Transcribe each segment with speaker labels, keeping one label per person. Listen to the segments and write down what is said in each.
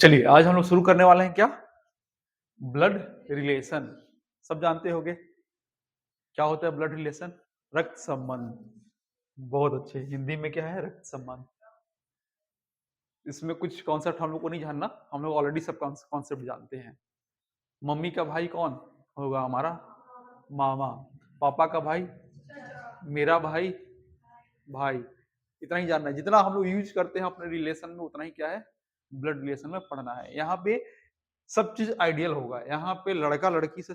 Speaker 1: चलिए आज हम लोग शुरू करने वाले हैं क्या? Blood relation. सब जानते होंगे क्या होता है ब्लड रिलेशन? रक्त संबंध। बहुत अच्छे। हिंदी में क्या है? रक्त संबंध। इसमें कुछ कॉन्सेप्ट हम लोग को नहीं जानना, हम लोग ऑलरेडी सब कॉन्सेप्ट जानते हैं। मम्मी का भाई कौन होगा? हमारा मामा। पापा का भाई मेरा भाई। भाई इतना ही जानना है। जितना हम लोग यूज करते हैं अपने रिलेशन में उतना ही क्या है ब्लड रिलेशन में पढ़ना है। यहाँ पे सब चीज आइडियल होगा। यहाँ पे लड़का लड़की से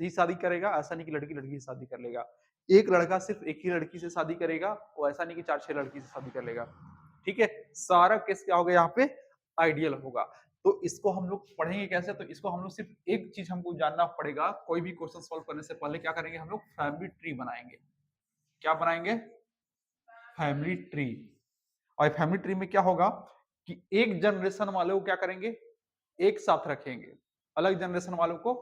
Speaker 1: ही शादी करेगा, ऐसा नहीं कि लड़की लड़की से शादी कर लेगा। एक लड़का सिर्फ एक ही लड़की से शादी करेगा, वो ऐसा नहीं कि चार छह लड़की से शादी कर लेगा। ठीक है, सारा केस क्या होगा यहाँ पे आइडियल होगा। तो इसको हम लोग पढ़ेंगे कैसे? तो इसको हम लोग सिर्फ एक चीज हमको जानना पड़ेगा। कोई भी क्वेश्चन सॉल्व करने से पहले क्या करेंगे? हम लोग फैमिली ट्री बनाएंगे। क्या बनाएंगे? Family tree. और फैमिली ट्री में क्या होगा कि एक जनरेशन वाले को क्या करेंगे? एक साथ रखेंगे, अलग जनरेशन वालों को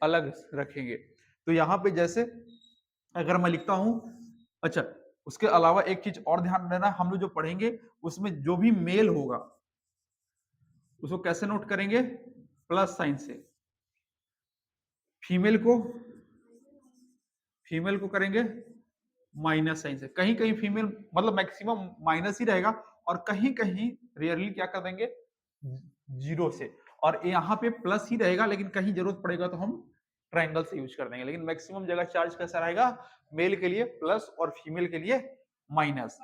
Speaker 1: अलग रखेंगे। तो यहाँ पे जैसे अगर मैं लिखता हूं, अच्छा, उसके अलावा एक चीज और ध्यान देना, हम लोग जो पढ़ेंगे उसमें जो भी मेल होगा उसको कैसे नोट करेंगे? प्लस साइन से। फीमेल को करेंगे माइनस साइन से। कहीं कहीं फीमेल मतलब मैक्सिमम माइनस ही रहेगा, और कहीं कहीं रेयरली क्या कर देंगे? जीरो से। और यहाँ पे प्लस ही रहेगा, लेकिन कहीं जरूरत पड़ेगा तो हम ट्राइंगल से यूज कर देंगे। लेकिन मैक्सिमम जगह चार्ज कैसा रहेगा? मेल के लिए प्लस और फीमेल के लिए माइनस।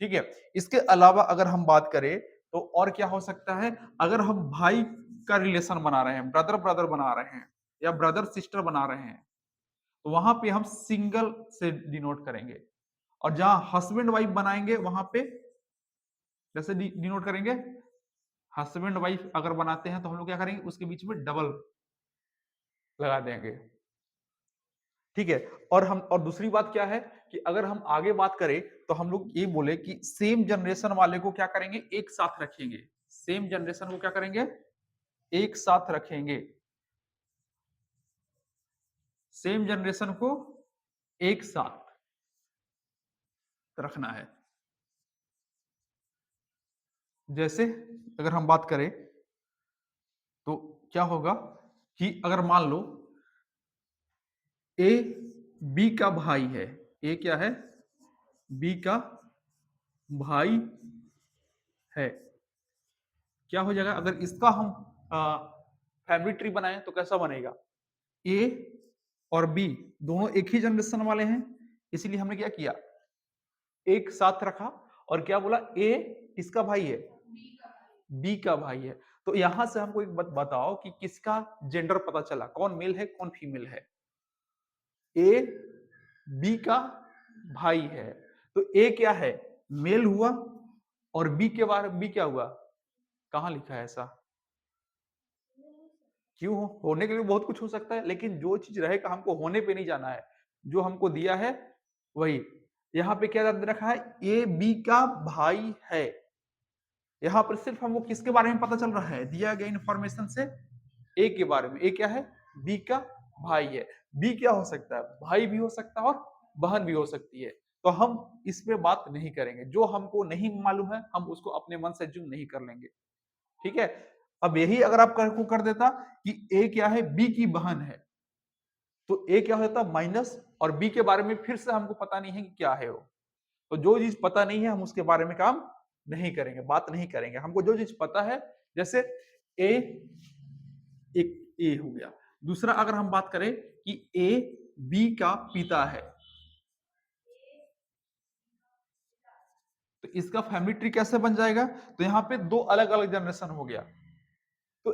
Speaker 1: ठीक है, इसके अलावा अगर हम बात करें तो और क्या हो सकता है? अगर हम भाई का रिलेशन बना रहे हैं, ब्रदर ब्रदर बना रहे हैं या ब्रदर सिस्टर बना रहे हैं, तो वहां पे हम सिंगल से डिनोट करेंगे। और जहां हस्बैंड वाइफ बनाएंगे वहां पे जैसे डिनोट करेंगे, हस्बैंड वाइफ अगर बनाते हैं तो हम लोग क्या करेंगे? उसके बीच में डबल लगा देंगे। ठीक है, और दूसरी बात क्या है कि अगर हम आगे बात करें तो हम लोग ये बोले कि सेम जनरेशन वाले को क्या करेंगे? एक साथ रखेंगे। सेम जनरेशन को क्या करेंगे? एक साथ रखेंगे। सेम जनरेशन को एक साथ रखना है। जैसे अगर हम बात करें तो क्या होगा कि अगर मान लो ए बी का भाई है। ए क्या है? बी का भाई है। क्या हो जाएगा अगर इसका हम फैमिली ट्री बनाए तो कैसा बनेगा? ए और बी दोनों एक ही जनरेशन वाले हैं, इसीलिए हमने क्या किया? एक साथ रखा। और क्या बोला? ए किसका भाई है? बी का भाई है। तो यहां से हमको एक बात बताओ कि किसका जेंडर पता चला, कौन मेल है कौन फीमेल है? ए बी का भाई है। तो ए क्या है? मेल हुआ। और बी के बारे में बी क्या हुआ? कहां लिखा है ऐसा? क्यों? होने के लिए बहुत कुछ हो सकता है, लेकिन जो चीज रहेगा हमको होने पे नहीं जाना है। जो हमको दिया है वही। यहाँ पे क्या दे रखा है? ए बी का भाई है। यहाँ पर सिर्फ हमको किसके बारे में पता चल रहा है? दिया गया इंफॉर्मेशन से ए के बारे में। ए क्या है? बी का भाई है। बी क्या हो सकता है? भाई भी हो सकता है और बहन भी हो सकती है। तो हम इस पे बात नहीं करेंगे। जो हमको नहीं मालूम है हम उसको अपने मन से जूम नहीं कर लेंगे। ठीक है, अब यही अगर आप को कर देता कि ए क्या है? बी की बहन है, तो ए क्या हो जाता? माइनस। और बी के बारे में फिर से हमको पता नहीं है कि क्या है वो। तो जो चीज पता नहीं है हम उसके बारे में काम नहीं करेंगे, बात नहीं करेंगे। हमको जो चीज पता है, जैसे ए, एक ए हो गया। दूसरा अगर हम बात करें कि ए बी का पिता है, तो इसका फैमिली ट्री कैसे बन जाएगा? तो यहाँ पे दो अलग अलग जनरेशन हो गया। तो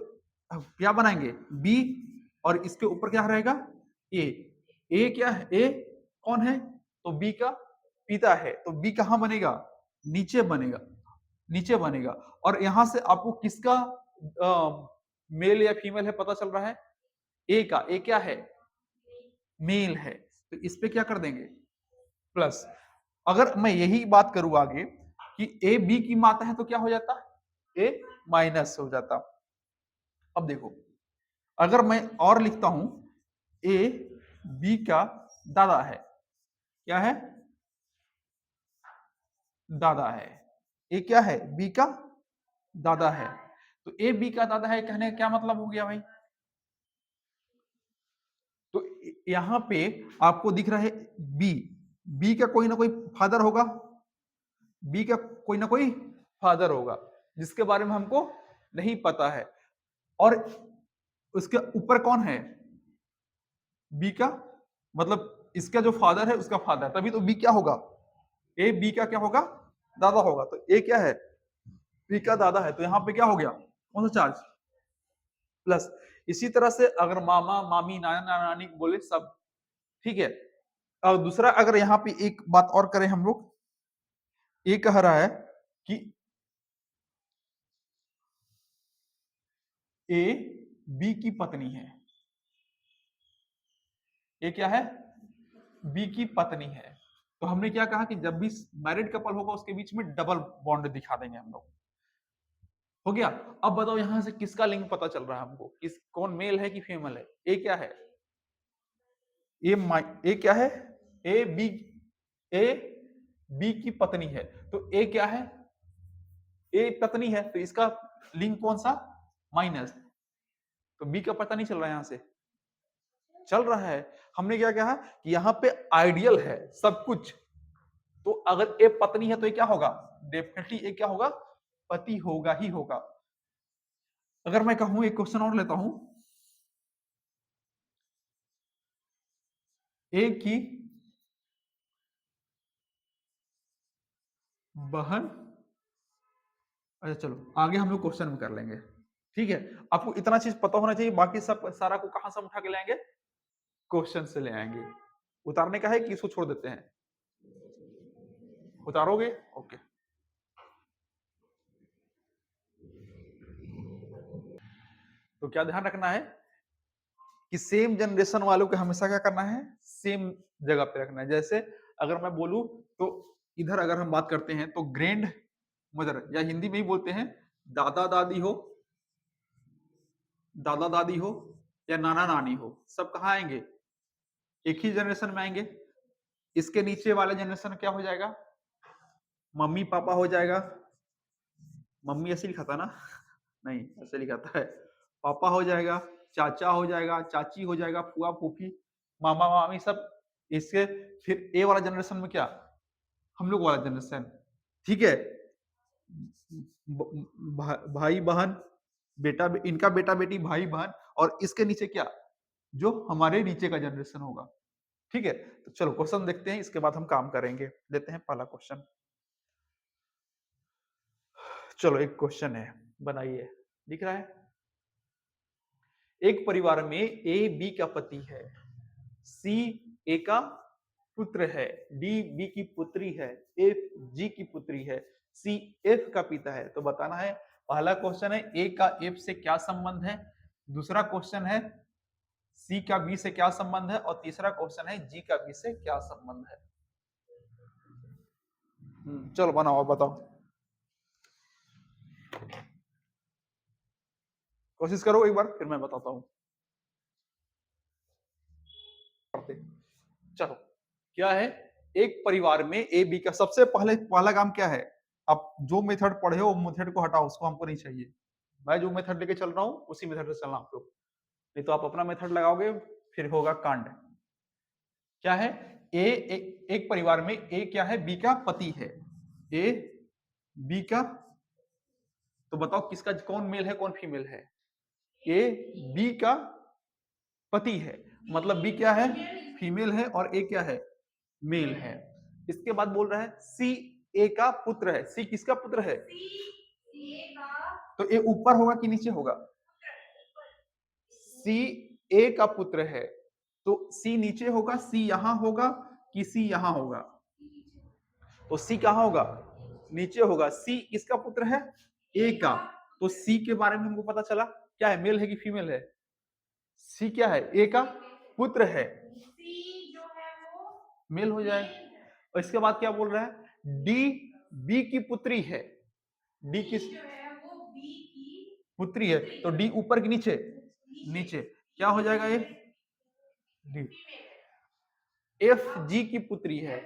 Speaker 1: अब क्या बनाएंगे? बी, और इसके ऊपर क्या रहेगा? ए। ए क्या है? ए कौन है? तो बी का पिता है। तो बी कहां बनेगा? नीचे बनेगा। नीचे बनेगा। और यहां से आपको किसका मेल या फीमेल है पता चल रहा है? ए का। ए क्या है? मेल है। तो इस पे क्या कर देंगे? प्लस। अगर मैं यही बात करूं आगे कि ए बी की माता है तो क्या हो जाता? ए माइनस हो जाता। अब देखो, अगर मैं और लिखता हूं ए बी का दादा है। क्या है? दादा है। ए क्या है? बी का दादा है। तो ए बी का दादा है कहने का क्या मतलब हो गया भाई? तो यहां पे आपको दिख रहा है बी, बी का कोई ना कोई फादर होगा, बी का कोई ना कोई फादर होगा जिसके बारे में हमको नहीं पता है, और उसके ऊपर कौन है? बी का, मतलब इसका जो फादर है उसका फादर, तभी तो बी क्या होगा? ए बी का क्या होगा? दादा होगा। तो ए क्या है? बी का दादा है। तो यहाँ पे क्या हो गया? कौन सा चार्ज? प्लस। इसी तरह से अगर मामा मामी नाना नानी बोले सब, ठीक है। और दूसरा अगर यहाँ पे एक बात और करें हम लोग, ये कह रहा है कि ए बी की पत्नी है, ये क्या है? बी की पत्नी है। तो हमने क्या कहा कि जब भी मैरिड कपल होगा उसके बीच में डबल बॉन्ड दिखा देंगे हम लोग। हो गया। अब बताओ यहां से किसका लिंग पता चल रहा है हमको, किस कौन मेल है कि फीमेल है? ए क्या है? ए क्या है? ए बी, ए बी की पत्नी है। तो ए क्या है? ए पत्नी है, तो इसका लिंग कौन सा? माइनस। तो बी का पता नहीं चल रहा है, यहां से चल रहा है। हमने क्या कहा कि यहाँ पे आइडियल है सब कुछ, तो अगर ए पत्नी है तो ये क्या होगा? डेफिनेटली ये क्या होगा? पति होगा ही होगा। अगर मैं कहूं, एक क्वेश्चन और लेता हूं, ए की बहन, अच्छा चलो आगे हम लोग क्वेश्चन में कर लेंगे, ठीक है। आपको इतना चीज पता होना चाहिए, बाकी सब सारा को कहां से हम उठा के लाएंगे? क्वेश्चन से ले आएंगे। उतारने का है कि इसको छोड़ देते हैं? उतारोगे? ओके। तो क्या ध्यान रखना है कि सेम जनरेशन वालों को हमेशा क्या करना है? सेम जगह पे रखना है। जैसे अगर मैं बोलूं तो इधर अगर हम बात करते हैं तो ग्रैंड मदर, या हिंदी में ही बोलते हैं दादा दादी हो, दादा दादी हो या नाना नानी हो, सब कहाँ आएंगे? एक ही जनरेशन में आएंगे। इसके नीचे वाला जनरेशन क्या हो जाएगा? मम्मी पापा हो जाएगा। मम्मी ऐसे लिखा था ना? नहीं, ऐसे लिखा था है। पापा हो जाएगा, चाचा हो जाएगा, चाची हो जाएगा, फुआ फूफी, मामा मामी सब। इसके फिर ए वाला जनरेशन में क्या? हम लोग वाला जनरेशन, ठीक है। भाई बहन, बेटा, इनका बेटा बेटी भाई बहन, और इसके नीचे क्या? जो हमारे नीचे का जनरेशन होगा, ठीक है। तो चलो क्वेश्चन देखते हैं, इसके बाद हम काम करेंगे। लेते हैं पहला क्वेश्चन। चलो एक क्वेश्चन है, बनाइए। दिख रहा है? एक परिवार में ए बी का पति है, सी ए का पुत्र है, डी बी की पुत्री है, एफ जी की पुत्री है, सी एफ का पिता है। तो बताना है। पहला क्वेश्चन है ए का एफ से क्या संबंध है, दूसरा क्वेश्चन है सी का बी से क्या संबंध है, और तीसरा क्वेश्चन है जी का बी से क्या संबंध है। चलो बनाओ, बताओ, कोशिश करो एक बार, फिर मैं बताता हूं। चलो, क्या है? एक परिवार में ए बी का, सबसे पहला काम क्या है? आप जो मेथड पढ़े हो वो मेथड को हटाओ, उसको हमको नहीं चाहिए। मैं जो मेथड लेके चल रहा हूँ उसी मेथड से चलना आप लोग, नहीं तो आप अपना मेथड लगाओगे फिर होगा कांड। क्या है? एक परिवार में ए क्या है? बी का पति है। ए बी का, तो बताओ किसका कौन मेल है कौन फीमेल है? ए बी का पति है, मतलब बी क्या है? फीमेल है, और ए क्या है? मेल है। इसके बाद बोल रहा है सी ए का पुत्र है। सी किसका पुत्र है? तो ए ऊपर होगा कि नीचे होगा? सी ए का पुत्र है, तो सी नीचे होगा, सी यहां होगा कि सी यहां होगा? तो सी कहां होगा? नीचे होगा। सी किसका पुत्र है? ए का। तो सी के बारे में हमको पता चला, क्या है? मेल है कि फीमेल है? सी क्या है? ए का पुत्र है, मेल हो जाए। और इसके बाद क्या बोल रहा है? डी बी की पुत्री है। डी किस पुत्री है? तो डी ऊपर की नीचे? नीचे। क्या हो जाएगा ये? डी। एफ जी की पुत्री है।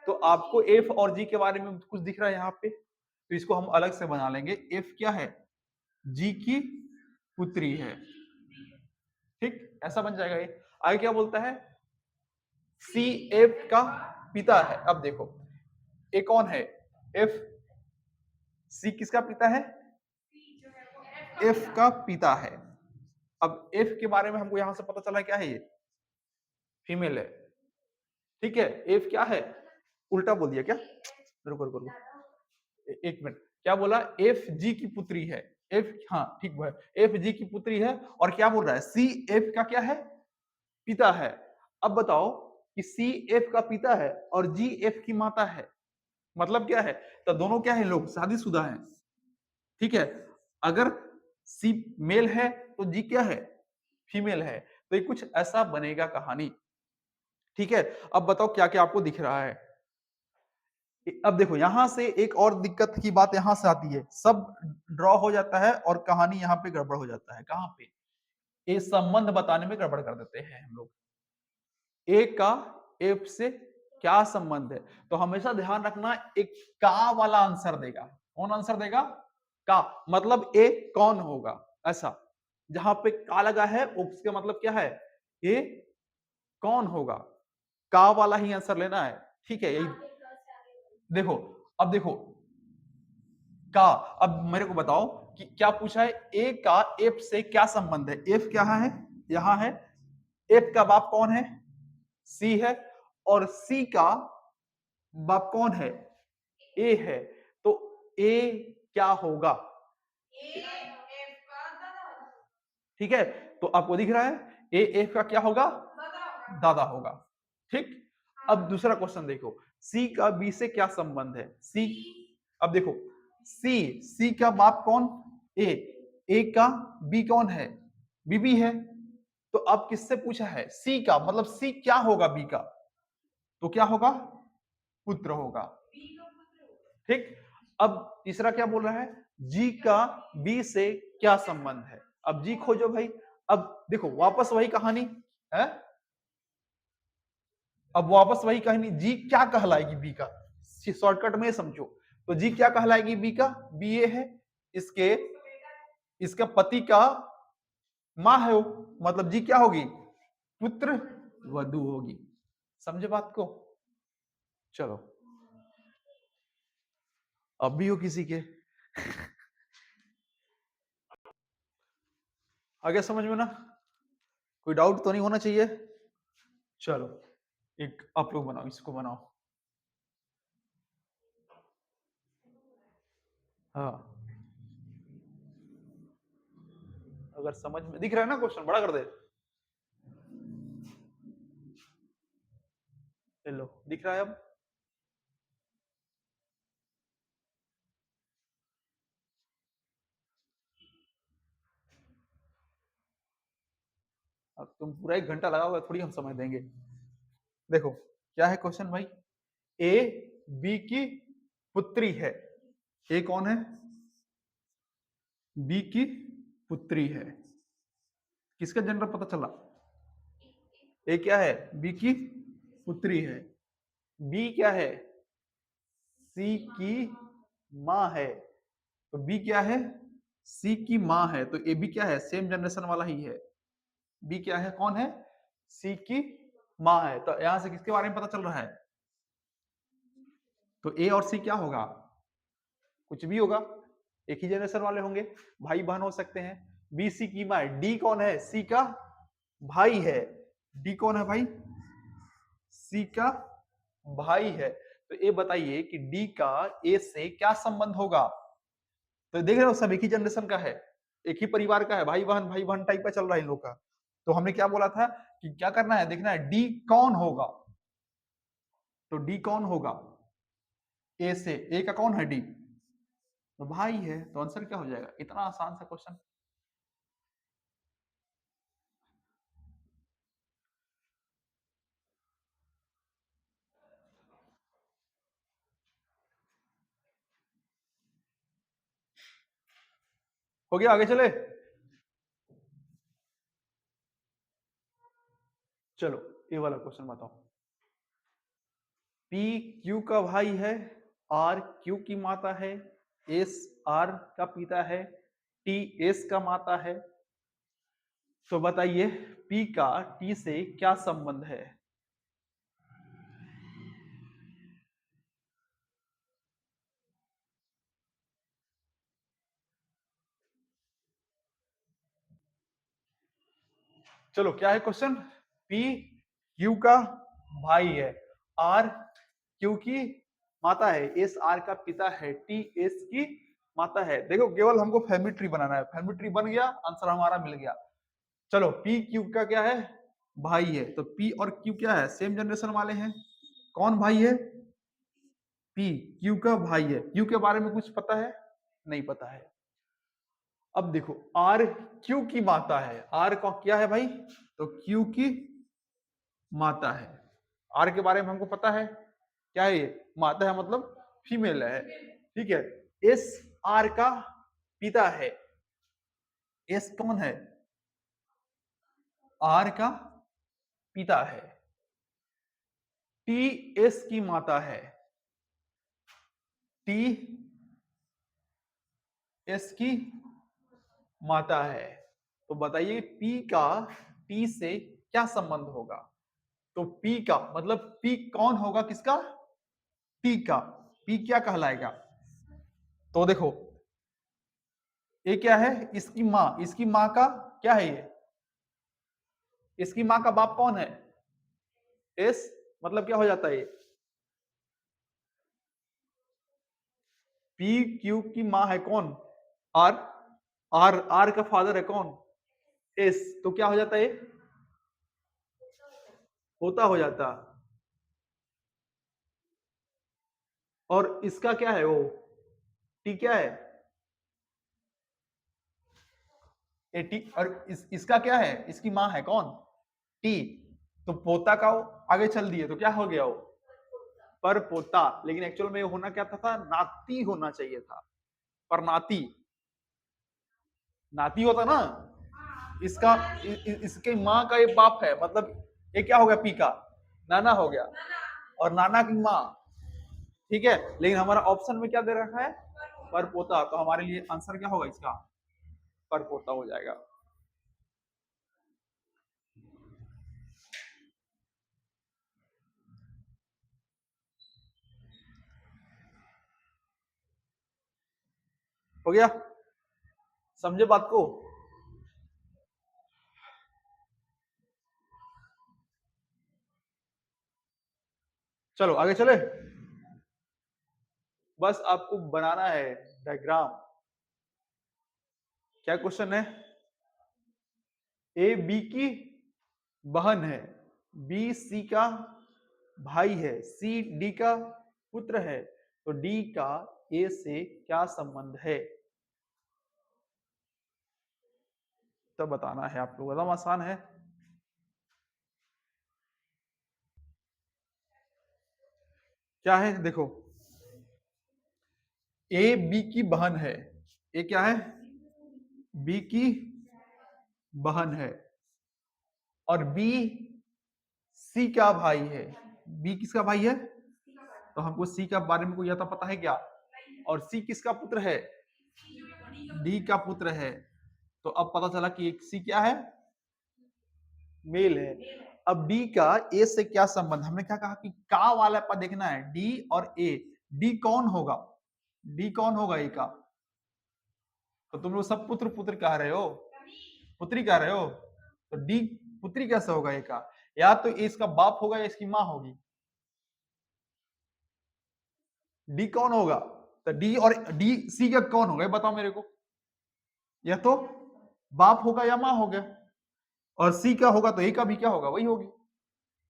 Speaker 1: तो आपको एफ और जी के बारे में कुछ दिख रहा है यहाँ पे, तो इसको हम अलग से बना लेंगे। एफ क्या है? जी की पुत्री है। ठीक, ऐसा बन जाएगा ये। आगे क्या बोलता है, सी एफ का पिता है। अब देखो ए कौन है, एफ। सी किसका पिता है, एफ का पिता है। अब एफ के बारे में हमको यहां से पता चला क्या है, ये फीमेल है। ठीक है, एफ क्या है, उल्टा बोल दिया क्या, रुको रुको रुको, एक मिनट, क्या बोला, एफ जी की पुत्री है। एफ, हाँ ठीक है, एफ जी की पुत्री है। और क्या बोल रहा है, सी एफ का क्या है, पिता है। अब बताओ कि सी एफ का पिता है और जी एफ की माता है, मतलब क्या है, तो दोनों क्या है, लोग शादीशुदा हैं। ठीक है, अगर सी मेल है तो जी क्या है, फीमेल है। तो ये कुछ ऐसा बनेगा कहानी। ठीक है, अब बताओ क्या क्या आपको दिख रहा है। अब देखो यहां से एक और दिक्कत की बात यहां से आती है, सब ड्रॉ हो जाता है और कहानी यहाँ पे गड़बड़ हो जाता है। कहां पे, ये संबंध बताने में गड़बड़ कर देते हैं हम लोग। ए का एफ से क्या संबंध है, तो हमेशा ध्यान रखना एक का वाला आंसर देगा। कौन आंसर देगा, का, मतलब ए कौन होगा, ऐसा। जहां पे का लगा है उसके मतलब क्या है, ए कौन होगा, का वाला ही आंसर लेना है। ठीक है, यही देखो। अब देखो का, अब मेरे को बताओ कि क्या पूछा है, ए का एफ से क्या संबंध है। एफ क्या है, यहां है। एफ का बाप कौन है, सी है। और सी का बाप कौन है, ए है। तो ए क्या होगा, ठीक है, तो आपको दिख रहा है ए एफ का क्या होगा, दादा होगा। ठीक, अब दूसरा क्वेश्चन देखो, सी का बी से क्या संबंध है, सी, अब देखो सी, सी का बाप कौन, ए का बी कौन है, बीबी है। तो अब किससे पूछा है, सी का, मतलब सी क्या होगा बी का, तो क्या होगा, पुत्र होगा। ठीक, अब तीसरा क्या बोल रहा है, जी का बी से क्या संबंध है। अब जी खोजो भाई। अब देखो वापस वही कहानी है, अब वापस वही कहानी, जी क्या कहलाएगी बी का, शॉर्टकट में समझो। तो जी क्या कहलाएगी बी का, बी ए है, इसके, इसका पति का माँ है वो, मतलब जी क्या होगी, पुत्र वधु होगी। समझे बात को, चलो अब भी हो किसी के आगे समझ में ना, कोई डाउट तो नहीं होना चाहिए। चलो एक आप लोग बनाओ, इसको बनाओ। हाँ, अगर समझ में दिख रहा है ना, क्वेश्चन बड़ा कर दे, लो दिख रहा है अब तुम पूरा 1 घंटा लगाओगे थोड़ी हम समझ देंगे। देखो क्या है क्वेश्चन भाई, ए बी की पुत्री है। ए कौन है, बी की पुत्री है। किसका जेंडर पता चला, ए क्या है, बी की पुत्री है। बी क्या है, सी की माँ है। तो बी क्या है, सी की माँ है। तो ए बी क्या है, सेम जनरेशन वाला ही है। बी क्या है, कौन है, सी की माँ है। तो यहां से किसके बारे में पता चल रहा है, तो ए और सी क्या होगा, कुछ भी होगा, एक ही जनरेशन वाले होंगे, भाई बहन हो सकते हैं। बी सी की माँ, डी कौन है, सी का भाई है। डी कौन है भाई, सी का भाई है। तो ये बताइए कि डी का ए से क्या संबंध होगा। तो देख रहे हो सब एक ही जनरेशन का है, एक ही परिवार का है, भाई बहन टाइप का चल रहा है इन लोग का। तो हमने क्या बोला था कि क्या करना है, देखना है डी कौन होगा। तो डी कौन होगा, ए से, ए का कौन है डी, तो भाई है। तो आंसर क्या हो जाएगा, इतना आसान सा क्वेश्चन। हो गया, आगे चले। चलो ये वाला क्वेश्चन बताओ, पी क्यू का भाई है, आर क्यू की माता है, एस आर का पिता है, टी एस का माता है। तो बताइए पी का टी से क्या संबंध है? चलो क्या है क्वेश्चन? पी क्यू का भाई है, आर क्यू की माता है, एस आर का पिता है, टी एस की माता है। देखो केवल हमको फैमिली ट्री बनाना है, फैमिली ट्री बन गया, आंसर हमारा मिल गया। चलो पी क्यू का क्या है? भाई है। तो पी और क्यू क्या है? सेम जनरेशन वाले हैं। कौन भाई है? पी क्यू का भाई है। क्यू के बारे में कुछ पता है? नहीं पता है। अब देखो आर क्यू की माता है, आर का क्या है भाई? तो क्यू की माता है। आर के बारे में हमको पता है, क्या है ये? माता है मतलब फीमेल है, ठीक है। एस आर का पिता है। एस कौन है? आर का पिता है। टी एस की माता है। टी एस की माता है। तो बताइए पी का टी से क्या संबंध होगा? तो पी का मतलब पी कौन होगा? किसका? टी का। पी क्या कहलाएगा? तो देखो ये क्या है? इसकी माँ, इसकी माँ का क्या है ये? इसकी माँ का बाप कौन है? एस मतलब क्या हो जाता है ये? पी क्यू की माँ है कौन? आर। आर आर का फादर है कौन? एस। तो क्या हो जाता है ये? होता हो जाता। और इसका क्या है वो? टी क्या है? A T. और इसका क्या है? इसकी माँ है कौन? टी। तो पोता का वो आगे चल दिए तो क्या हो गया वो? पर पोता। लेकिन एक्चुअल में होना क्या था? नाती होना चाहिए था, पर नाती। नाती होता ना। इसका इसके माँ का ये बाप है, मतलब ये क्या हो गया? पी का नाना हो गया, और नाना की माँ, ठीक है। लेकिन हमारा ऑप्शन में क्या दे रखा है? परपोता। तो हमारे लिए आंसर क्या होगा इसका? परपोता हो जाएगा। हो गया? समझे बात को? चलो आगे चले। बस आपको बनाना है डायग्राम। क्या क्वेश्चन है? ए बी की बहन है, बी सी का भाई है, सी डी का पुत्र है। तो डी का ए से क्या संबंध है? तो बताना है आपको, एकदम आसान है। क्या है देखो, ए बी की बहन है। ए क्या है? बी की बहन है। और बी सी का भाई है। बी किसका भाई है? तो हमको सी का बारे में कोई ज्यादा पता है क्या? और सी किसका पुत्र है? डी का पुत्र है। तो अब पता चला कि सी क्या है? मेल है। अब डी का ए से क्या संबंध? हमने क्या कहा कि का वाला पर देखना है, डी और ए। डी कौन होगा? डी कौन होगा ए का? तो तुम लोग सब पुत्र पुत्र कह रहे हो, पुत्री कह रहे हो। तो डी पुत्री कैसे होगा ए का? या तो इसका बाप होगा या इसकी माँ होगी। डी कौन होगा? तो डी और डी सी का कौन होगा ये बताओ मेरे को। या तो बाप होगा या माँ होगा। और सी का होगा तो ए का भी क्या होगा? वही होगी,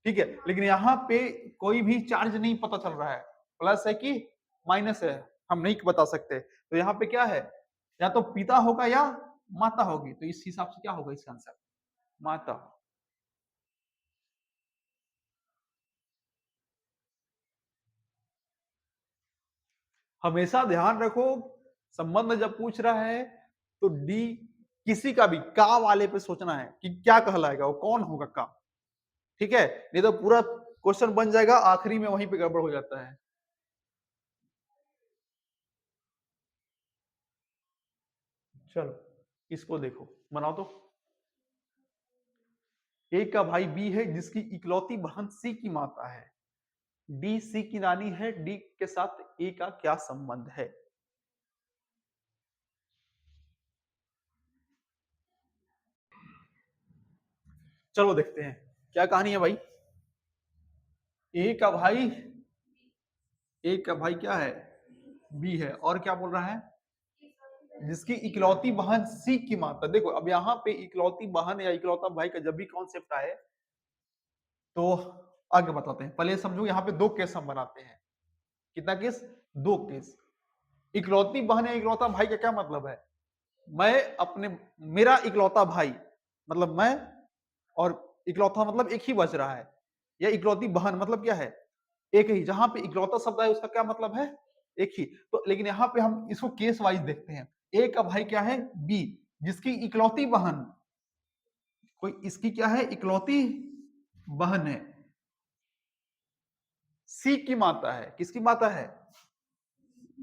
Speaker 1: ठीक है। लेकिन यहाँ पे कोई भी चार्ज नहीं पता चल रहा है, प्लस है कि माइनस है, हम नहीं बता सकते। तो यहाँ पे क्या है? या तो पिता होगा या माता होगी। तो इस हिसाब से क्या होगा इसका आंसर? माता। हमेशा ध्यान रखो, संबंध जब पूछ रहा है तो डी किसी का भी का वाले पे सोचना है कि क्या कहलाएगा, वो कौन होगा का, ठीक है। नहीं तो पूरा क्वेश्चन बन जाएगा, आखिरी में वहीं पे गड़बड़ हो जाता है। चलो इसको देखो, बनाओ तो। ए का भाई बी है जिसकी इकलौती बहन सी की माता है, डी सी की नानी है, डी के साथ ए का क्या संबंध है? चलो देखते हैं क्या कहानी है भाई। ए का भाई, ए का भाई क्या है, बी है, और क्या बोल रहा है, जिसकी इकलौती बहन सी की माता। देखो अब यहाँ पे इकलौती बहन या इकलौता भाई का जब भी कॉन्सेप्ट आए तो आगे बताते हैं। पहले समझो यहाँ पे दो केस हम बनाते हैं। कितना केस? दो केस। इकलौती बहन या इकलौता भाई का क्या मतलब है? मैं अपने, मेरा इकलौता भाई मतलब मैं, और इकलौता मतलब एक ही बच रहा है, या इकलौती बहन मतलब क्या है, एक ही। जहां पे इकलौता शब्द है उसका क्या मतलब है, एक ही। तो लेकिन यहाँ पे हम इसको केस वाइज देखते हैं। ए का भाई क्या है, बी, जिसकी इकलौती बहन, कोई इसकी क्या है, इकलौती बहन है, सी की माता है। किसकी माता है?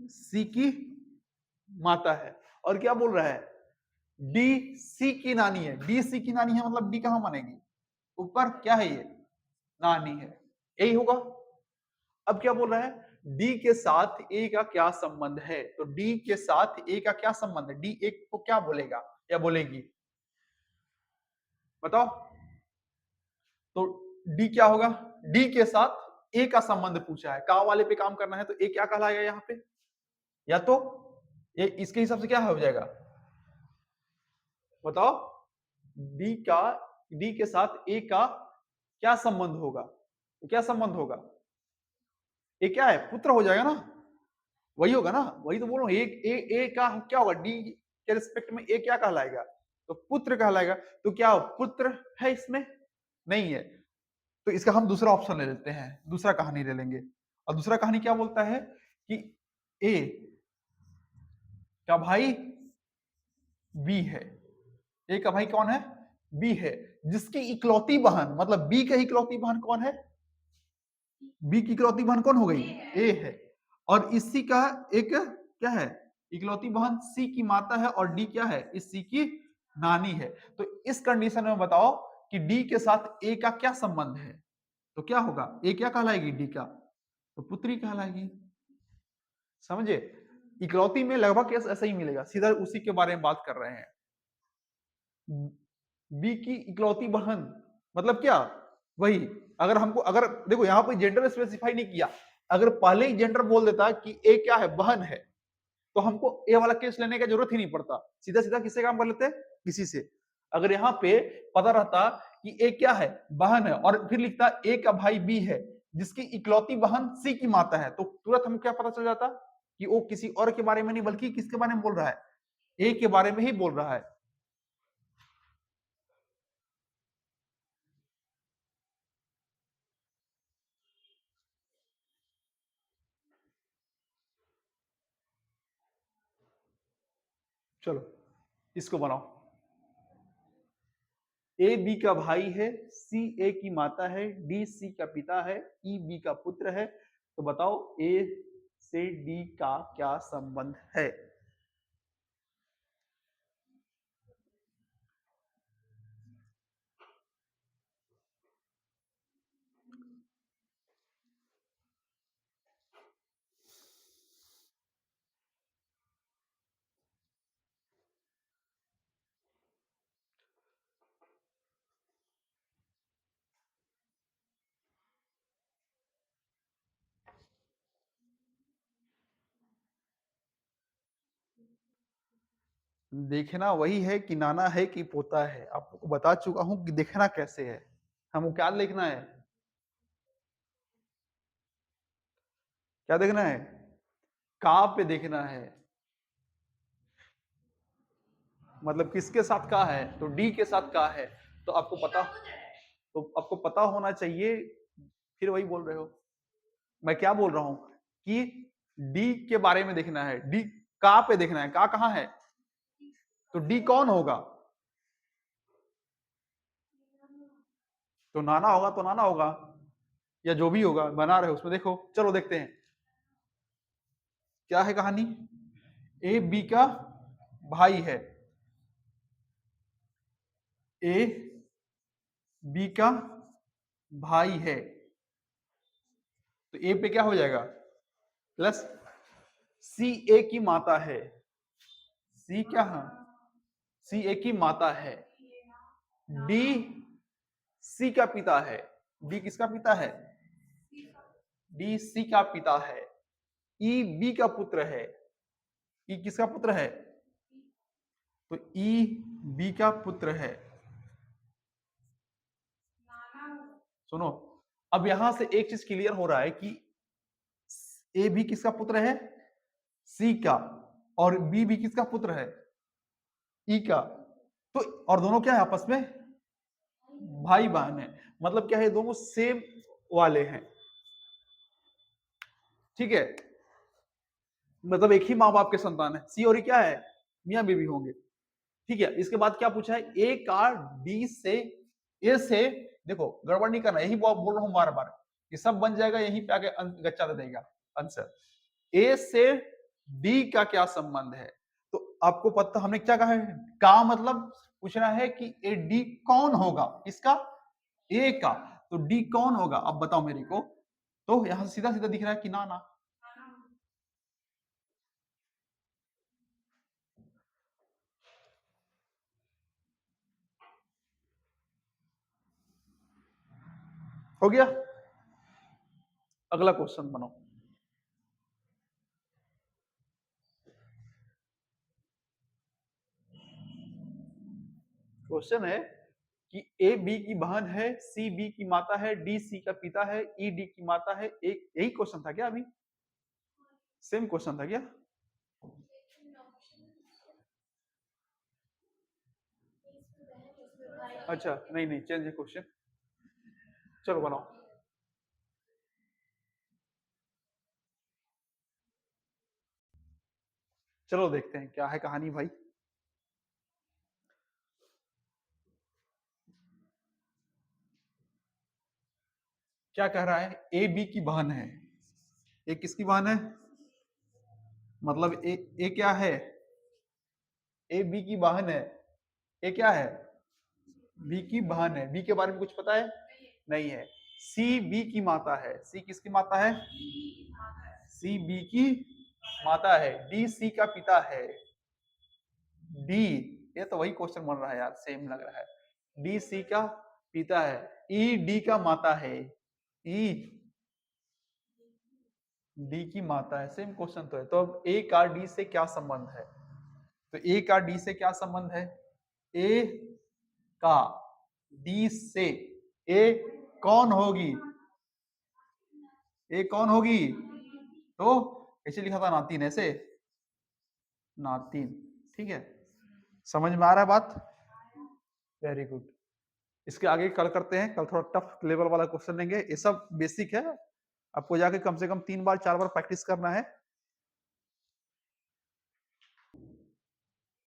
Speaker 1: सी की माता है। और क्या बोल रहा है, डी सी की नानी है। डी सी की नानी है मतलब डी कहां मानेगी, ऊपर क्या है ये, नानी है, यही होगा। अब क्या बोल रहा है, डी के साथ ए का क्या संबंध है? तो डी के साथ ए का क्या संबंध है, डी एक को क्या बोलेगा या बोलेगी, बताओ। तो डी क्या होगा, डी के साथ ए का संबंध पूछा है, का वाले पे काम करना है, तो ए क्या कहलाएगा यहाँ पे, या तो ये इसके हिसाब से क्या हो जाएगा, बताओ। डी का, डी के साथ ए का क्या संबंध होगा, तो क्या संबंध होगा, ए क्या है, पुत्र हो जाएगा ना, वही होगा ना, वही तो बोल रहा हूँ। ए का क्या होगा, डी के रिस्पेक्ट में ए क्या कहलाएगा, तो पुत्र कहलाएगा। तो क्या पुत्र है इसमें, नहीं है। तो इसका हम दूसरा ऑप्शन ले लेते हैं, दूसरा कहानी ले लेंगे। और दूसरा कहानी क्या बोलता है कि ए का भाई बी है, ए का भाई कौन है, बी है, जिसकी इकलौती बहन, मतलब बी का इकलौती बहन कौन है, बी की इकलौती बहन कौन हो गई, ए है। और इसी का एक क्या है, इकलौती बहन सी की माता है, और डी क्या है, इस सी की नानी है। तो इस कंडीशन में बताओ कि डी के साथ ए का क्या संबंध है, तो क्या होगा, ए क्या कहलाएगी, डी का तो पुत्री कहलाएगी। समझे, इकलौती में लगभग ऐसा ही मिलेगा, सीधा उसी के बारे में बात कर रहे हैं। बी की इकलौती बहन मतलब क्या, वही। अगर हमको, अगर देखो यहाँ पे जेंडर स्पेसिफाई नहीं किया, अगर पहले ही जेंडर बोल देता कि ए क्या है, बहन है, तो हमको ए वाला केस लेने की जरूरत ही नहीं पड़ता, सीधा सीधा किससे काम कर लेते, किसी से। अगर यहाँ पे पता रहता कि ए क्या है, बहन है, और फिर लिखता ए का भाई बी है, जिसकी इकलौती बहन सी की माता है, तो तुरंत हमको क्या पता चल जाता कि वो किसी और के बारे में नहीं बल्कि किसके बारे में बोल रहा है, ए के बारे में ही बोल रहा है। चलो इसको बनाओ। ए बी का भाई है, सी ए की माता है, डी सी का पिता है, ई बी का पुत्र है। तो बताओ ए से डी का क्या संबंध है? देखना वही है कि नाना है कि पोता है, आपको बता चुका हूं कि देखना कैसे है। हमको क्या देखना है, क्या देखना है, का पे देखना है, मतलब किसके साथ का है, तो डी के साथ का है। तो आपको पता, तो आपको पता होना चाहिए। फिर वही बोल रहे हो, मैं क्या बोल रहा हूं कि डी के बारे में देखना है, डी का पे देखना है, का कहां है, तो डी कौन होगा, तो नाना होगा, तो नाना होगा, या जो भी होगा बना रहे उसमें देखो। चलो देखते हैं क्या है कहानी। ए बी का भाई है, ए बी का भाई है, तो ए पे क्या हो जाएगा, प्लस सी ए की माता है, सी क्या है, सी ए की माता है, डी सी का पिता है, डी किसका पिता है, डी सी का पिता है, ई बी का पुत्र है, ई किसका पुत्र है, तो ई बी का पुत्र है। सुनो, अब यहां से एक चीज क्लियर हो रहा है कि ए भी किसका पुत्र है, सी का, और बी भी किसका पुत्र है, ई का। तो और दोनों क्या है आपस में भाई बहन है, मतलब क्या है, दोनों सेम वाले हैं, ठीक है, मतलब एक ही माँ बाप के संतान है, सी और ई क्या है, मियां बीवी होंगे, ठीक है। इसके बाद क्या पूछा है, ए का डी से, ए से, देखो गड़बड़ नहीं करना, यही बोल रहा हूं बार बार, ये सब बन जाएगा, यहीं पे आके गच्चा दे देगा आंसर। ए से डी का क्या संबंध है, तो आपको पता, हमने क्या कहा है, का मतलब पूछना है कि ए डी कौन होगा, इसका, ए का, तो डी कौन होगा, अब बताओ मेरे को। तो यहां सीधा सीधा दिख रहा है कि ना ना, हो गया। अगला क्वेश्चन बनाओ। क्वेश्चन है कि ए बी की बहन है, सी बी की माता है, डी सी का पिता है, ई डी की माता है, एक यही क्वेश्चन था क्या, अभी सेम क्वेश्चन था क्या, अच्छा नहीं नहीं चेंज है क्वेश्चन, चलो बनाओ। चलो देखते हैं क्या है कहानी भाई। क्या कह रहा है, ए बी की बहन है, ए किसकी बहन है, मतलब ए क्या है, ए बी की बहन है, ए क्या है, बी की बहन है, बी के बारे में कुछ पता है, नहीं है। सी बी की माता है, सी किसकी माता है, सी बी की माता है, डी सी का पिता है, डी, ये तो वही क्वेश्चन बन रहा है यार, सेम लग रहा है, डी सी का पिता है, ई डी का माता है, ई डी की माता है, सेम क्वेश्चन तो है। तो अब ए का डी से क्या संबंध है, तो ए का डी से क्या संबंध है, ए का डी से, ए कौन होगी, ए कौन होगी, तो ऐसे लिखा था नातिन, ऐसे नातिन, ठीक है, समझ में आ रहा है बात, वेरी गुड। इसके आगे कल करते हैं, कल थोड़ा टफ लेवल वाला क्वेश्चन लेंगे, ये सब बेसिक है, आपको जाके कम से कम 3 बार 4 बार प्रैक्टिस करना है।